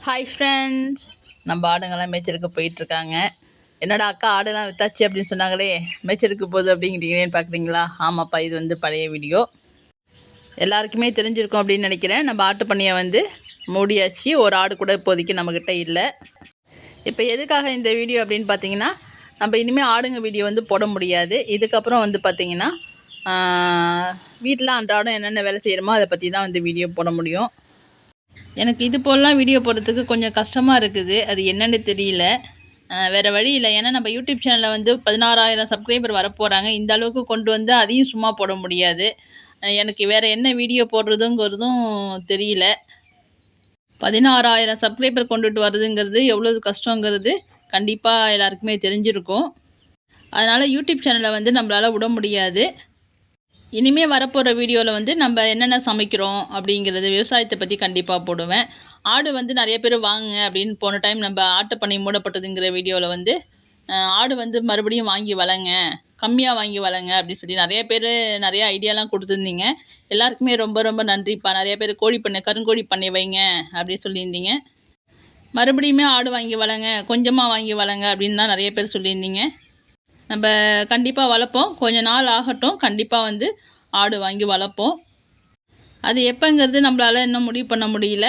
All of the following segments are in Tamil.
ஹாய் ஃப்ரெண்ட்ஸ், நம்ம ஆடுங்கள்லாம் மேய்ச்சலுக்கு போயிட்டுருக்காங்க. என்னடா அக்கா ஆடுலாம் வித்தாச்சு அப்படின்னு சொன்னாங்களே, மேய்ச்சலுக்கு போகுது அப்படிங்கிறீங்களேன்னு பார்க்குறீங்களா? ஆமாப்பா, இது வந்து பழைய வீடியோ. எல்லாருக்குமே தெரிஞ்சிருக்கும் அப்படின்னு நினைக்கிறேன். நம்ம ஆட்டு பண்ணையை வந்து மூடியாச்சு. ஒரு ஆடு கூட இப்போதைக்கு நம்மக்கிட்ட இல்லை. இப்போ எதுக்காக இந்த வீடியோ அப்படின்னு பார்த்தீங்கன்னா, நம்ம இனிமேல் ஆடுங்க வீடியோ வந்து போட முடியாது. இதுக்கப்புறம் வந்து பார்த்திங்கன்னா வீட்டில் அன்றாடம் என்னென்ன வேலை செய்கிறோமோ அதை பற்றி தான் வந்து வீடியோ போட முடியும். எனக்கு இது போலலாம் வீடியோ போடுறதுக்கு கொஞ்சம் கஷ்டமாக இருக்குது. அது என்னென்னு தெரியல. வேறு வழி இல்லை. ஏன்னா நம்ம யூடியூப் சேனலில் வந்து 16,000 சப்ஸ்கிரைபர் வரப்போகிறாங்க. இந்த அளவுக்கு கொண்டு வந்து அதையும் சும்மா போட முடியாது. எனக்கு வேறு என்ன வீடியோ போடுறதுங்கிறதும் தெரியல. 16,000 சப்ஸ்கிரைபர் கொண்டுட்டு வர்றதுங்கிறது எவ்வளோ கஷ்டங்கிறது கண்டிப்பாக எல்லாருக்குமே தெரிஞ்சிருக்கும். அதனால் யூடியூப் சேனலை வந்து நம்மளால் விட முடியாது. இனிமேல் வரப்போகிற வீடியோவில் வந்து நம்ம என்னென்ன சமைக்கிறோம் அப்படிங்கிறது, விவசாயத்தை பற்றி கண்டிப்பாக போடுவேன். ஆடு வந்து நிறைய பேர் வாங்குங்க அப்படின்னு போன டைம் நம்ம ஆட்டு பண்ணை மூடப்பட்டதுங்கிற வீடியோவில் வந்து ஆடு வந்து மறுபடியும் வாங்கி வளங்க, கம்மியாக வாங்கி வளங்க அப்படின்னு சொல்லி நிறைய பேர் நிறைய ஐடியாலாம் கொடுத்துருந்தீங்க. எல்லாருக்குமே ரொம்ப ரொம்ப நன்றிப்பா. நிறைய பேர் கோழி பண்ணை, கருங்கோழி பண்ணை வைங்க அப்படின்னு சொல்லியிருந்தீங்க. மறுபடியுமே ஆடு வாங்கி வளங்க, கொஞ்சமாக வாங்கி வளங்க அப்படின்னு தான் நிறைய பேர் சொல்லியிருந்தீங்க. நம்ம கண்டிப்பாக வளர்ப்போம். கொஞ்சம் நாள் ஆகட்டும், கண்டிப்பாக வந்து ஆடு வாங்கி வளர்ப்போம். அது எப்போங்கிறது நம்மளால் இன்னும் முடிவு பண்ண முடியல.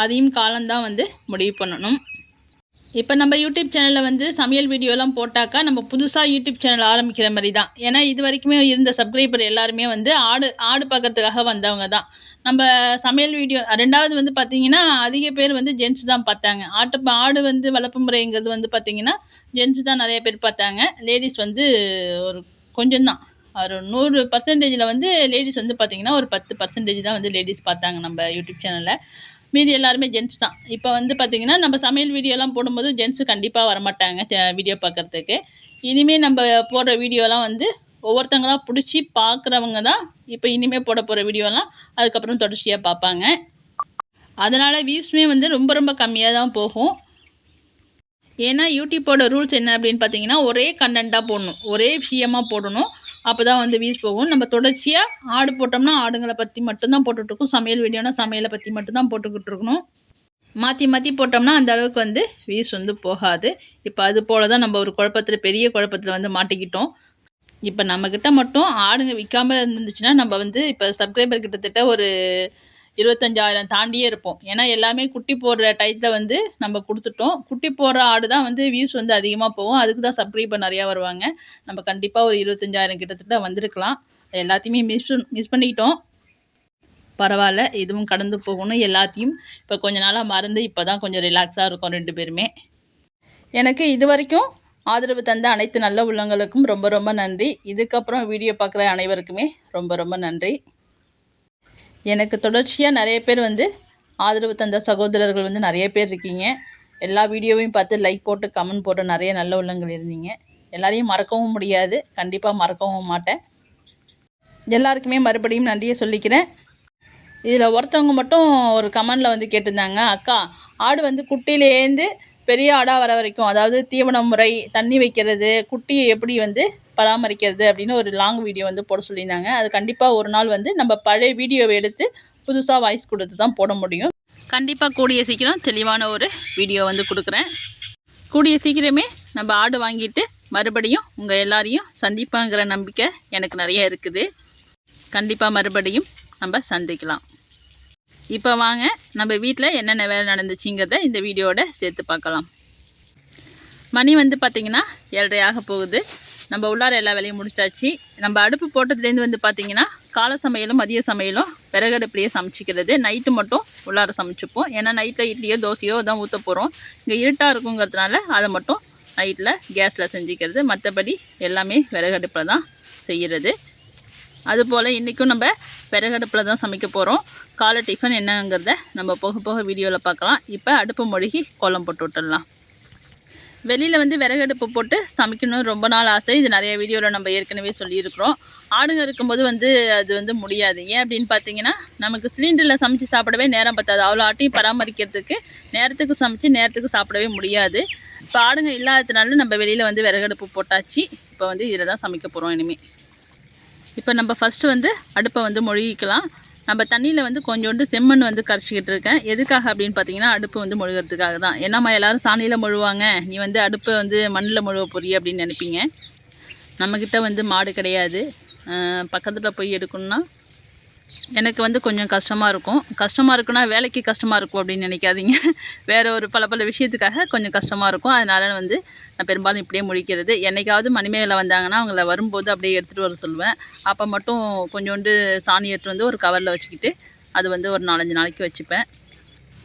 அதையும் காலம்தான் வந்து முடிவு பண்ணணும். இப்போ நம்ம யூடியூப் சேனலில் வந்து சமையல் வீடியோலாம் போட்டாக்கா நம்ம புதுசாக யூடியூப் சேனல் ஆரம்பிக்கிற மாதிரி தான். ஏன்னா இது வரைக்குமே இருந்த சப்ஸ்கிரைபர் எல்லாருமே வந்து ஆடு பார்க்கறதுக்காக வந்தவங்க தான். நம்ம சமையல் வீடியோ ரெண்டாவது வந்து பார்த்திங்கன்னா அதிக பேர் வந்து ஜென்ஸ் தான் பார்த்தாங்க. ஆடு வந்து வளர்ப்பு முறைங்கிறது வந்து பார்த்திங்கன்னா ஜென்ஸ் தான் நிறைய பேர் பார்த்தாங்க. லேடிஸ் வந்து ஒரு கொஞ்சம் தான், ஒரு 100% வந்து லேடிஸ் வந்து பார்த்திங்கன்னா ஒரு 10% தான் வந்து லேடிஸ் பார்த்தாங்க நம்ம யூடியூப் சேனலில். மீதி எல்லாருமே ஜென்ஸ் தான். இப்போ வந்து பார்த்திங்கன்னா நம்ம சமையல் வீடியோலாம் போடும்போது ஜென்ஸு கண்டிப்பாக வரமாட்டாங்க வீடியோ பார்க்குறதுக்கு. இனிமேல் நம்ம போடுற வீடியோலாம் வந்து ஒவ்வொருத்தங்களாம் பிடிச்சி பார்க்குறவங்க தான் இப்போ இனிமேல் போட போகிற வீடியோலாம் அதுக்கப்புறம் தொடர்ச்சியாக பார்ப்பாங்க. அதனால் வியூஸுமே வந்து ரொம்ப ரொம்ப கம்மியாக தான் போகும். ஏன்னா யூடியூப்போட ரூல்ஸ் என்ன அப்படின்னு பார்த்தீங்கன்னா, ஒரே கண்டென்ட்டாக போடணும், ஒரே விஷயமாக போடணும். அப்போ தான் வந்து வியூஸ் போகும். நம்ம தொடர்ச்சியாக ஆடு போட்டோம்னா ஆடுங்களை பற்றி மட்டும்தான் போட்டுட்ருக்கோம். சமையல் வீடியோனா சமையலை பற்றி மட்டும்தான் போட்டுக்கிட்டு இருக்கணும். மாற்றி மாற்றி போட்டோம்னா அந்த அளவுக்கு வந்து வியூஸ் வந்து போகாது. இப்போ அது போல் தான் நம்ம ஒரு பெரிய குழப்பத்தில் வந்து மாட்டிக்கிட்டோம். இப்போ நம்மக்கிட்ட மட்டும் ஆடுங்க விற்காமல் இருந்துச்சுன்னா நம்ம வந்து இப்போ சப்ஸ்கிரைபர் கிட்டத்தட்ட ஒரு 25,000 தாண்டியே இருப்போம். ஏன்னா எல்லாமே குட்டி போடுற டயத்தில் வந்து நம்ம கொடுத்துட்டோம். குட்டி போடுற ஆடு தான் வந்து வியூஸ் வந்து அதிகமாக போகும். அதுக்கு தான் சப்ஸ்கிரைபர் நிறையா வருவாங்க. நம்ம கண்டிப்பாக ஒரு 25,000 கிட்டத்தட்ட வந்திருக்கலாம். எல்லாத்தையுமே மிஸ் பண்ணிக்கிட்டோம். பரவாயில்ல, இதுவும் கடந்து போகணும். எல்லாத்தையும் இப்போ கொஞ்ச நாளாக மறந்து இப்போ தான் கொஞ்சம் ரிலாக்ஸாக இருக்கும் 2 பேருமே. எனக்கு இது வரைக்கும் ஆதரவு தந்த அனைத்து நல்ல உள்ளங்களுக்கும் ரொம்ப ரொம்ப நன்றி. இதுக்கப்புறம் வீடியோ பார்க்குற அனைவருக்குமே ரொம்ப ரொம்ப நன்றி. எனக்கு தொடர்ச்சியாக நிறைய பேர் வந்து ஆதரவு தந்த சகோதரர்கள் வந்து நிறைய பேர் இருக்கீங்க. எல்லா வீடியோவையும் பார்த்து லைக் போட்டு கமெண்ட் போட்டு நிறைய நல்ல உள்ளங்கள் இருந்தீங்க. எல்லாரையும் மறக்கவும் முடியாது, கண்டிப்பாக மறக்கவும் மாட்டேன். எல்லாருக்குமே மறுபடியும் நன்றியை சொல்லிக்கிறேன். இதில் ஒருத்தவங்க மட்டும் ஒரு கமெண்டில் வந்து கேட்டிருந்தாங்க, அக்கா ஆடு வந்து குட்டியிலேருந்து பெரிய ஆடாக வர வரைக்கும், அதாவது தீவன முறை, தண்ணி வைக்கிறது, குட்டியை எப்படி வந்து பராமரிக்கிறது அப்படின்னு ஒரு லாங் வீடியோ வந்து போட சொல்லியிருந்தாங்க. அது கண்டிப்பாக ஒரு நாள் வந்து நம்ம பழைய வீடியோவை எடுத்து புதுசாக வாய்ஸ் கொடுத்து தான் போட முடியும். கண்டிப்பாக கூடிய சீக்கிரம் தெளிவான ஒரு வீடியோ வந்து கொடுக்குறேன். கூடிய சீக்கிரமே நம்ம ஆடு வாங்கிட்டு மறுபடியும் உங்கள் எல்லாரையும் சந்திப்பாங்கிற நம்பிக்கை எனக்கு நிறைய இருக்குது. கண்டிப்பாக மறுபடியும் நம்ம சந்திக்கலாம். இப்போ வாங்க நம்ம வீட்டில் என்னென்ன வேலை நடந்துச்சுங்கிறத இந்த வீடியோவோட சேர்த்து பார்க்கலாம். மணி வந்து பார்த்திங்கன்னா 7:30 ஆக போகுது. நம்ம உள்ளார எல்லா வேலையும் முடிச்சாச்சு. நம்ம அடுப்பு போட்டதுலேருந்து வந்து பார்த்திங்கன்னா காலை சமையலும் மதிய சமையலும் விறகடுப்புலையே சமைச்சிக்கிறது. நைட்டு மட்டும் உள்ளார சமைச்சிப்போம். ஏன்னா நைட்டில் இட்லியோ தோசையோ தான் ஊற்ற போகிறோம். இங்கே இருட்டாக இருக்குங்கிறதுனால அதை மட்டும் நைட்டில் கேஸில் செஞ்சுக்கிறது. மற்றபடி எல்லாமே விறகடுப்பில் தான் செய்கிறது. அதுபோல் இன்றைக்கும் நம்ம விறகடுப்பில் தான் சமைக்க போகிறோம். காலை டிஃபன் என்னங்கிறத நம்ம போக போக வீடியோவில் பார்க்கலாம். இப்போ அடுப்பு மொழிகி கோலம் போட்டு விட்டுடலாம். வெளியில் வந்து விறகடுப்பு போட்டு சமைக்கணும்னு ரொம்ப நாள் ஆசை. இது நிறைய வீடியோவில் நம்ம ஏற்கனவே சொல்லியிருக்கிறோம். ஆடுங்க இருக்கும்போது வந்து அது வந்து முடியாது. ஏன் அப்படின்னு பார்த்தீங்கன்னா, நமக்கு சிலிண்டரில் சமைச்சு சாப்பிடவே நேரம் பத்தாது. அவ்வளோ ஆட்டையும் பராமரிக்கிறதுக்கு நேரத்துக்கு சமைச்சு நேரத்துக்கு சாப்பிடவே முடியாது. இப்போ ஆடுங்க இல்லாததுனால நம்ம வெளியில் வந்து விறகடுப்பு போட்டாச்சு. இப்போ வந்து இதில் தான் சமைக்க போகிறோம் இனிமேல். இப்போ நம்ம ஃபஸ்ட்டு வந்து அடுப்பை வந்து மொழிகிக்கலாம். நம்ம தண்ணியில் வந்து கொஞ்சோண்டு செம்மண் வந்து கரைச்சிக்கிட்டு இருக்கேன். எதுக்காக அப்படின்னு பார்த்தீங்கன்னா அடுப்பு வந்து மொழுகிறதுக்காக தான். என்னம்மா எல்லோரும் சாணியில் மொழுவாங்க, நீ வந்து அடுப்பை வந்து மண்ணில் மொழுவ போறிய அப்படின்னு நினைப்பீங்க. நம்மக்கிட்ட வந்து மாடு கிடையாது. பக்கத்தில் போய் எடுக்கணுன்னா எனக்கு வந்து கொஞ்சம் கஷ்டமாக இருக்கும். கஷ்டமாக இருக்குன்னா வேலைக்கு கஷ்டமாக இருக்கும் அப்படின்னு நினைக்காதீங்க. வேறு ஒரு பல விஷயத்துக்காக கொஞ்சம் கஷ்டமாக இருக்கும். அதனால் வந்து நான் பெரும்பாலும் இப்படியே முடிக்கிறது. என்றைக்காவது மணிமேகலை வந்தாங்கன்னா அவங்கள வரும்போது அப்படியே எடுத்துகிட்டு வர சொல்லுவேன். அப்போ மட்டும் கொஞ்சோண்டு சாணி எடுத்துகிட்டு வந்து ஒரு கவரில் வச்சுக்கிட்டு அது வந்து ஒரு 4-5 நாளைக்கு வச்சுப்பேன்.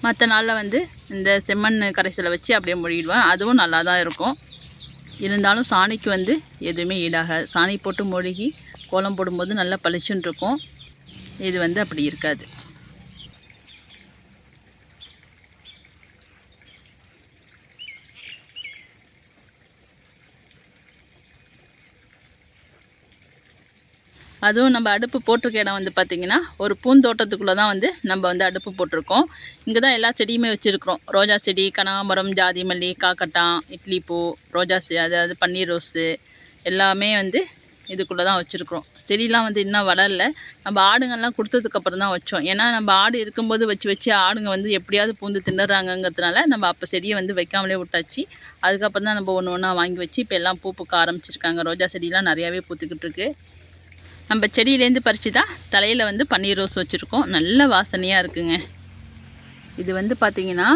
மற்ற நாளில் வந்து இந்த செம்மண் கரைசலை வச்சு அப்படியே மொழிடுவேன். அதுவும் நல்லா தான் இருக்கும். இருந்தாலும் சாணிக்கு வந்து எதுவுமே ஈடாகாது. சாணி போட்டு மொழுகி கோலம் போடும்போது நல்லா பளிச்சுன்னு இருக்கும். இது வந்து அப்படி இருக்காது. அதுவும் நம்ம அடுப்பு போட்டிருக்க இடம் வந்து பார்த்திங்கன்னா ஒரு பூந்தோட்டத்துக்குள்ளே தான் வந்து நம்ம வந்து அடுப்பு போட்டிருக்கோம். இங்கே தான் எல்லா செடியுமே வச்சுருக்குறோம். ரோஜா செடி, கனகாம்பரம், ஜாதி மல்லி, காக்கட்டான், இட்லி பூ, ரோஜா அதாவது பன்னீர் ரோஸு எல்லாமே வந்து இதுக்குள்ளே தான் வச்சுருக்குறோம். செடியெலாம் வந்து இன்னும் வளரல. நம்ம ஆடுங்கள்லாம் கொடுத்ததுக்கப்புறம் தான் வச்சோம். ஏன்னா நம்ம ஆடு இருக்கும்போது வச்சு ஆடுங்க வந்து எப்படியாவது பூந்து தின்னுறாங்கங்கிறதுனால நம்ம அப்போ செடியை வந்து வைக்காமலே விட்டாச்சு. அதுக்கப்புறம் தான் நம்ம ஒன்று ஒன்றா வாங்கி வச்சு இப்போ எல்லாம் பூ பூக்க ஆரம்பிச்சிருக்காங்க. ரோஜா செடியெலாம் நிறையாவே பூத்துக்கிட்டு இருக்குது. நம்ம செடியிலேருந்து பறித்து தான் தலையில் வந்து பன்னீர் ரோஸ் வச்சுருக்கோம். நல்ல வாசனையாக இருக்குங்க. இது வந்து பார்த்திங்கன்னா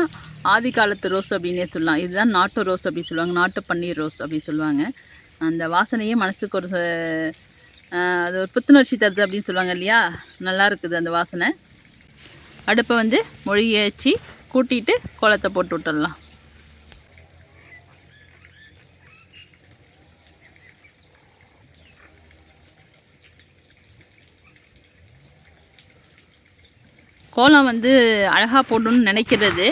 ஆதி காலத்து ரோஸ் அப்படின்னே சொல்லலாம். இதுதான் நாட்டு ரோஸ் அப்படின்னு சொல்லுவாங்க. நாட்டு பன்னீர் ரோஸ் அப்படின்னு சொல்லுவாங்க. அந்த வாசனையே மனசுக்கு ஒரு அது ஒரு புத்துணர்ச்சி தருது அப்படின்னு சொல்லுவாங்க இல்லையா. நல்லா இருக்குது அந்த வாசனை. அடுப்பை வந்து மொழிகி வச்சு கூட்டிகிட்டு கோலத்தை போட்டு விட்டுடலாம். கோலம் வந்து அழகாக போடணும்னு நினைக்கிறது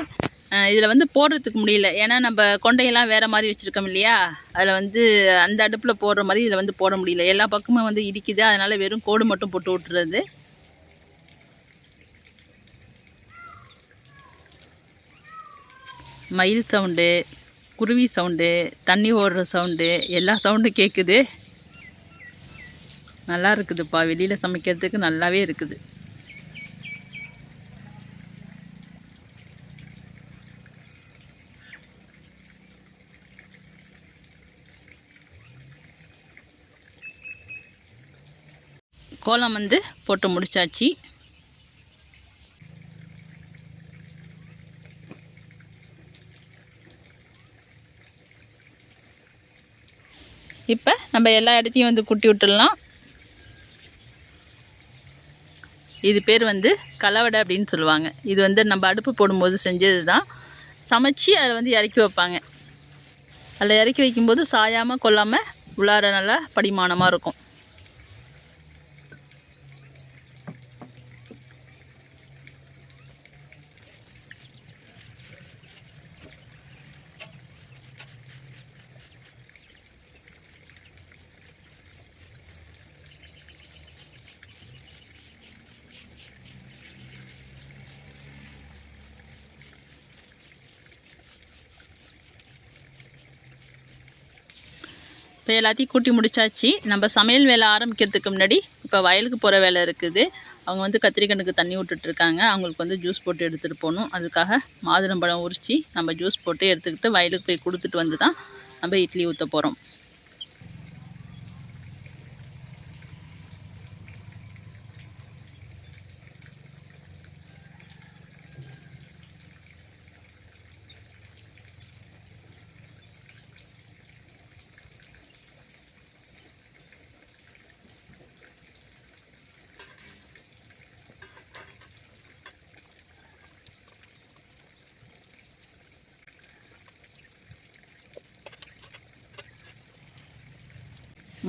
இதில் வந்து போடுறதுக்கு முடியல. ஏன்னா நம்ம கொண்டையெல்லாம் வேறு மாதிரி வச்சுருக்கோம் இல்லையா. அதில் வந்து அந்த அடுப்பில் போடுற மாதிரி இதில் வந்து போட முடியல. எல்லா பக்கமும் வந்து இடிக்குது. அதனால் வெறும் கோடு மட்டும் போட்டு விட்டுறது. மயில் சவுண்டு, குருவி சவுண்டு, தண்ணி ஓடுற சவுண்டு, எல்லா சவுண்டும் கேட்குது. நல்லா இருக்குதுப்பா. வெளியில் சமைக்கிறதுக்கு நல்லாவே இருக்குது. கோலம் வந்து போட்டு முடிச்சாச்சு. இப்போ நம்ம எல்லா இடத்தையும் வந்து கூட்டி விட்டுடலாம். இது பேர் வந்து கலவடை அப்படின்னு சொல்லுவாங்க. இது வந்து நம்ம அடுப்பு போடும்போது செஞ்சது தான். சமைச்சு அதை வந்து இறக்கி வைப்பாங்க. அதில் இறக்கி வைக்கும்போது சாயாமல் கொள்ளாமல் உள்ளார நல்லா படிமானமாக இருக்கும். இப்போ எல்லாத்தையும் கூட்டி முடிச்சாச்சு. நம்ம சமையல் வேலை ஆரம்பிக்கிறதுக்கு முன்னாடி இப்போ வயலுக்கு போகிற வேலை இருக்குது. அவங்க வந்து கத்திரிக்கண்ணுக்கு தண்ணி விட்டுட்ருக்காங்க. அவங்களுக்கு வந்து ஜூஸ் போட்டு எடுத்துகிட்டு போகணும். அதுக்காக மாதுளம்பழம் உரித்து நம்ம ஜூஸ் போட்டு எடுத்துக்கிட்டு வயலுக்கு போய் கொடுத்துட்டு வந்து தான் நம்ம இட்லி ஊற்ற போகிறோம்.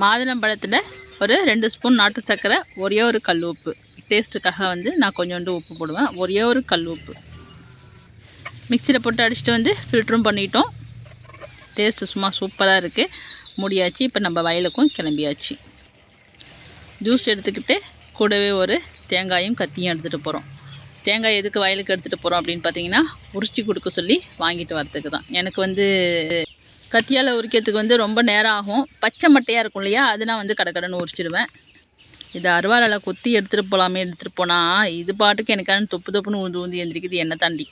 மாதுளம்பழத்தில் ஒரு 2 ஸ்பூன் நாட்டு சர்க்கரை, ஒரே ஒரு கல் உப்பு. டேஸ்ட்டுக்காக வந்து நான் கொஞ்சோண்டு உப்பு போடுவேன். ஒரே ஒரு கல் உப்பு. மிக்சியில் போட்டு அடிச்சுட்டு வந்து ஃபில்டரும் பண்ணிட்டோம். டேஸ்ட்டு சும்மா சூப்பராக இருக்குது. முடியாச்சு. இப்போ நம்ம வயலுக்கும் கிளம்பியாச்சு. ஜூஸ் எடுத்துக்கிட்டு கூடவே ஒரு தேங்காயும் கத்தியும் எடுத்துகிட்டு போகிறோம். தேங்காய் எதுக்கு வயலுக்கு எடுத்துகிட்டு போகிறோம் அப்படின்னு பார்த்தீங்கன்னா உரிச்சி கொடுக்க சொல்லி வாங்கிட்டு வரத்துக்கு தான். எனக்கு வந்து கத்தியால் உரிக்கிறதுக்கு வந்து ரொம்ப நேரம் ஆகும். பச்சை மட்டையாக இருக்கும் இல்லையா, அது நான் வந்து கடக்கடன்னு உரிச்சிடுவேன். இதை அருவாளால் குத்தி எடுத்துகிட்டு போகலாமே, எடுத்துகிட்டு போனால் இது பாட்டுக்கு எனக்கான தொப்பு தொப்புன்னு ஊந்து ஊந்து எந்திரிக்குது என்ன தாண்டி.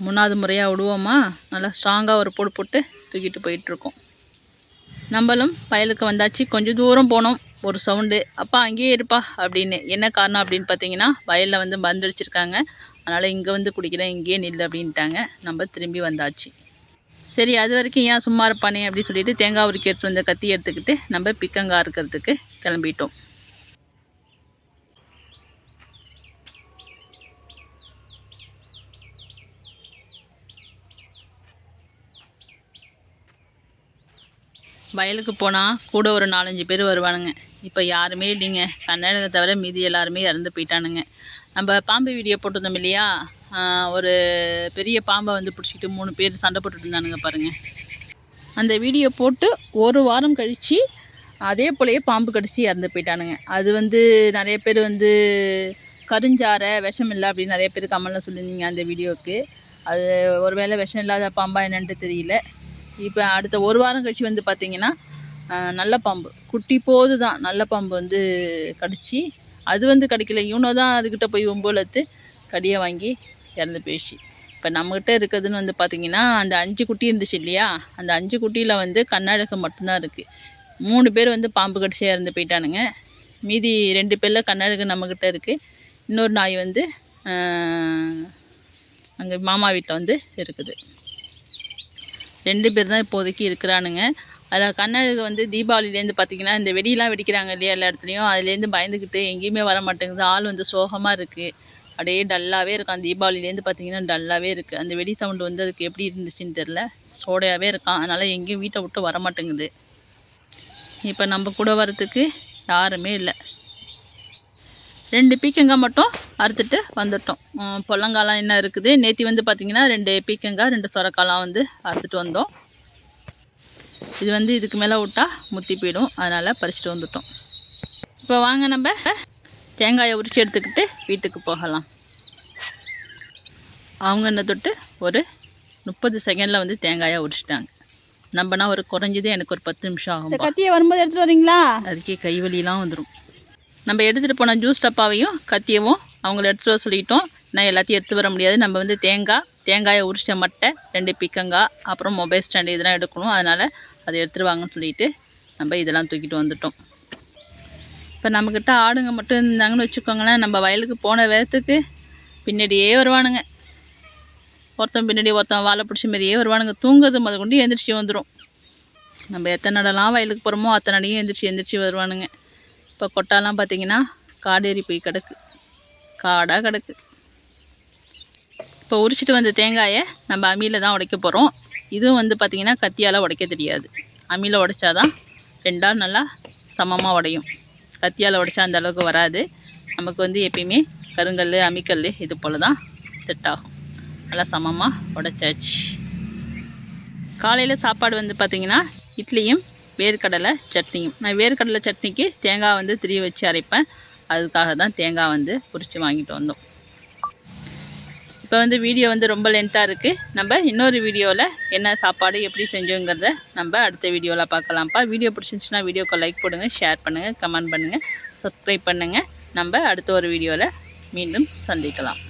3வது முறையாக விடுவோமா, நல்லா ஸ்ட்ராங்காக ஒரு போடு போட்டு தூக்கிட்டு போயிட்டுருக்கோம். நம்மளும் வயலுக்கு வந்தாச்சு. கொஞ்சம் தூரம் போனோம், ஒரு சவுண்டு, அப்பா அங்கேயே இருப்பா அப்படின்னு. என்ன காரணம் அப்படின்னு பார்த்தீங்கன்னா, வயலில் வந்து மருந்து அடிச்சிருக்காங்க, அதனால் இங்கே வந்து குடிக்கிறேன், இங்கேயே நில் அப்படின்ட்டாங்க. நம்ம திரும்பி வந்தாச்சு. சரி, அது வரைக்கும் ஏன் சும்மா இருப்பானே அப்படின்னு சொல்லிட்டு தேங்காய் உரிக்க எடுத்து வந்த கத்தி எடுத்துக்கிட்டு நம்ம பிக்கங்காய் இருக்கிறதுக்கு கிளம்பிட்டோம். வயலுக்கு போனால் கூட ஒரு 4-5 பேர் வருவானுங்க. இப்போ யாருமே இல்லைங்க. கன்னடத்தை தவிர மீதி எல்லாருமே இறந்து போயிட்டானுங்க. நம்ம பாம்பு வீடியோ போட்டிருந்தோம் இல்லையா, ஒரு பெரிய பாம்பை வந்து பிடிச்சிக்கிட்டு 3 பேர் சண்டை போட்டுட்டு இருந்தானுங்க பாருங்கள். அந்த வீடியோ போட்டு ஒரு வாரம் கழித்து அதே போலயே பாம்பு கடிச்சு இறந்து போயிட்டானுங்க. அது வந்து நிறைய பேர் வந்து கருஞ்சாரை விஷம் இல்லை அப்படின்னு நிறைய பேர் கமெண்ட்டில் சொல்லியிருந்தீங்க அந்த வீடியோவுக்கு. அது ஒரு வேளை விஷம் இல்லாத பாம்பா என்னன்ட்டு தெரியல. இப்போ அடுத்த ஒரு வாரம் கழிச்சு வந்து பார்த்திங்கன்னா நல்ல பாம்பு, குட்டி போது தான் நல்ல பாம்பு வந்து கடிச்சு, அது வந்து கடிக்கல, இவனோ தான் அதுக்கிட்ட போய் ஒம்போலத்து கடியை வாங்கி இறந்து போயிடுச்சு. இப்போ நம்மக்கிட்ட இருக்கிறதுன்னு வந்து பார்த்திங்கன்னா அந்த 5 குட்டி இருந்துச்சு இல்லையா, அந்த 5 குட்டியில் வந்து கண்ணழகு மட்டும்தான் இருக்குது. 3 பேர் வந்து பாம்பு கடிச்சு இறந்து போயிட்டானுங்க. மீதி 2 பேரில் கண்ணழகு நம்மக்கிட்ட இருக்குது. இன்னொரு நாய் வந்து அங்கே மாமா வீட்டில் வந்து இருக்குது. 2 பேர் தான் இப்போதைக்கு இருக்கிறானுங்க. அதில் கண்ணழகு வந்து தீபாவளிலேருந்து பார்த்திங்கன்னா இந்த வெடியெலாம் வெடிக்கிறாங்க இல்லையா எல்லா இடத்துலையும், அதுலேருந்து பயந்துக்கிட்டு எங்கேயுமே வர மாட்டேங்குது. ஆள் வந்து சோகமாக இருக்குது, அப்படியே டல்லாகவே இருக்கான். தீபாவளிலேருந்து பார்த்திங்கன்னா டல்லாகவே இருக்குது. அந்த வெடி சவுண்டு வந்து அதுக்கு எப்படி இருந்துச்சுன்னு தெரில, சோடையாகவே இருக்கான். அதனால் எங்கேயும் வீட்டை விட்டு வர மாட்டேங்குது. இப்போ நம்ம கூட வரத்துக்கு யாருமே இல்லை. 2 பீக்கங்காய் மட்டும் அறுத்துட்டு வந்துட்டோம். பொல்லங்காலாம் என்ன இருக்குது, நேற்று வந்து பார்த்திங்கன்னா 2 பீக்கங்காய் 2 சொரக்காலாம் வந்து அறுத்துட்டு வந்தோம். இது வந்து இதுக்கு மேலே விட்டா முத்தி போயிடும், அதனால் பறிச்சுட்டு வந்துட்டோம். இப்போ வாங்க நம்ம தேங்காயை உரிச்சு எடுத்துக்கிட்டு வீட்டுக்கு போகலாம். அவங்க என்ன தொட்டு ஒரு 30 செகண்டில் வந்து தேங்காயை உரிச்சிட்டாங்க. நம்மனா ஒரு குறைஞ்சது எனக்கு ஒரு 10 நிமிஷம் ஆகும். கத்தியை வரும்போது எடுத்துகிட்டு வரீங்களா? அதுக்கே கைவலிலாம் வந்துடும். நம்ம எடுத்துகிட்டு போன ஜூஸ் டப்பாவையும் கத்தியவும் அவங்கள எடுத்துகிட்டு வர சொல்லிட்டோம். நான் எல்லாத்தையும் எடுத்து வர முடியாது. நம்ம வந்து தேங்காயை உரிச்ச மட்டை 2 பீக்கங்காய் அப்புறம் மொபைல் ஸ்டாண்டு இதெல்லாம் எடுக்கணும், அதனால் அதை எடுத்துகிட்டு வாங்கன்னு சொல்லிட்டு நம்ம இதெல்லாம் தூக்கிட்டு வந்துட்டோம். இப்போ நம்மக்கிட்ட ஆடுங்க மட்டும் இருந்தாங்கன்னு வச்சுக்கோங்களேன், நம்ம வயலுக்கு போன வேகத்துக்கு பின்னாடியே வருவானுங்க. ஒருத்தன் பின்னாடி ஒருத்தன் வாழை பிடிச்ச மாதிரியே வருவானுங்க. தூங்குறது முத கொண்டு எழுந்திரிச்சி வந்துடும். நம்ம எத்தனை நடலாம் வயலுக்கு போகிறோமோ அத்தனை நடையும் எழுந்திரிச்சி வருவானுங்க. இப்போ கொட்டாலாம் பார்த்திங்கன்னா காடேறி போய் கிடக்கு, காடாக கிடக்கு. இப்போ உரிச்சிட்டு வந்த தேங்காயை நம்ம அம்மியில் தான் உடைக்க போகிறோம். இதுவும் வந்து பார்த்திங்கன்னா கத்தியால் உடைக்க தெரியாது. அம்மியில் உடைச்சாதான் 2ஆக நல்லா சமமாக உடையும். கத்தியால் உடைச்சா அந்த அளவுக்கு வராது. நமக்கு வந்து எப்பயுமே கருங்கல் அம்மிக்கல் இது போல் தான் செட் ஆகும். நல்லா சமமாக உடைச்சாச்சு. காலையில் சாப்பாடு வந்து பார்த்திங்கன்னா இட்லியும் வேர்க்கடலை சட்னியும். நான் வேர்க்கடலை சட்னிக்கு தேங்காய் வந்து திரி வச்சு அரைப்பேன், அதுக்காக தான் தேங்காய் வந்து உரித்து வாங்கிட்டு வந்தோம். இப்போ வந்து வீடியோ வந்து ரொம்ப லென்த்தாக இருக்குது. நம்ம இன்னொரு வீடியோவில் என்ன சாப்பாடு எப்படி செஞ்சோங்கிறத நம்ம அடுத்த வீடியோவில் பார்க்கலாம்ப்பா. வீடியோ பிடிச்சிருந்துச்சுன்னா வீடியோக்கு லைக் போடுங்க, ஷேர் பண்ணுங்கள், கமெண்ட் பண்ணுங்கள், சப்ஸ்கிரைப் பண்ணுங்கள். நம்ம அடுத்த ஒரு வீடியோவில் மீண்டும் சந்திக்கலாம்.